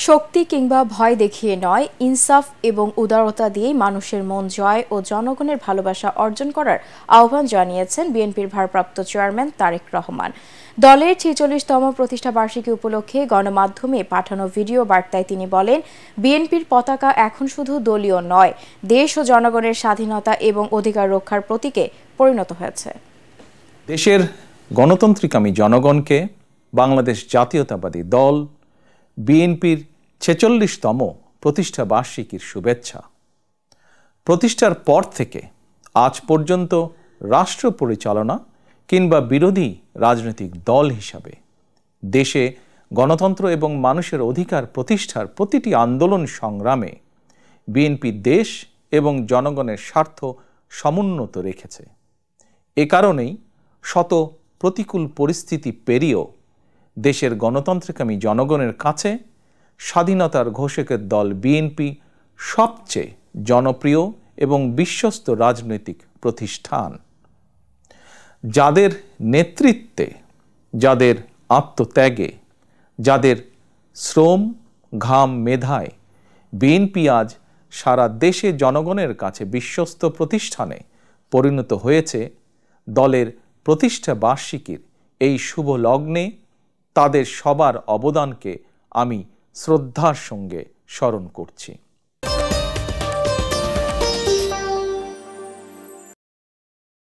শক্তি কিংবা ভয় দেখিয়ে নয়, ইনসাফ এবং উদারতা দিয়েই মানুষের মন জয় ও জনগণের ভালোবাসা অর্জন করার আহ্বান জানিয়েছেন বিএনপির ভারপ্রাপ্ত চেয়ারম্যান তারেক রহমান। দলের ৪৬তম প্রতিষ্ঠা বার্ষিকী উপলক্ষে গণমাধ্যমে পাঠানো ভিডিও বার্তায় তিনি বলেন, বিএনপির পতাকা এখন শুধু দলীয় নয়, দেশ ও জনগণের স্বাধীনতা এবং অধিকার রক্ষার প্রতীকে পরিণত হয়েছে। দেশের গণতান্ত্রিকামী জনগণকে বাংলাদেশ জাতীয়তাবাদী দল বিএনপির ৪৬তম প্রতিষ্ঠা বার্ষিকীর শুভেচ্ছা। প্রতিষ্ঠার পর থেকে আজ পর্যন্ত রাষ্ট্র পরিচালনা কিংবা বিরোধী রাজনৈতিক দল হিসাবে দেশে গণতন্ত্র এবং মানুষের অধিকার প্রতিষ্ঠার প্রতিটি আন্দোলন সংগ্রামে বিএনপি দেশ এবং জনগণের স্বার্থ সমুন্নত রেখেছে। এ কারণেই শত প্রতিকূল পরিস্থিতি পেরিয়েও দেশের গণতান্ত্রিকামী জনগণের কাছে স্বাধীনতার ঘোষকের দল বিএনপি সবচেয়ে জনপ্রিয় এবং বিশ্বস্ত রাজনৈতিক প্রতিষ্ঠান। যাদের নেতৃত্বে, যাদের আত্মত্যাগে, যাদের শ্রম ঘাম মেধায় বিএনপি আজ সারা দেশে জনগণের কাছে বিশ্বস্ত প্রতিষ্ঠানে পরিণত হয়েছে, দলের প্রতিষ্ঠা বার্ষিকীর এই শুভ লগ্নে তাদের সবার অবদানকে আমি শ্রদ্ধার সঙ্গে স্মরণ করছি।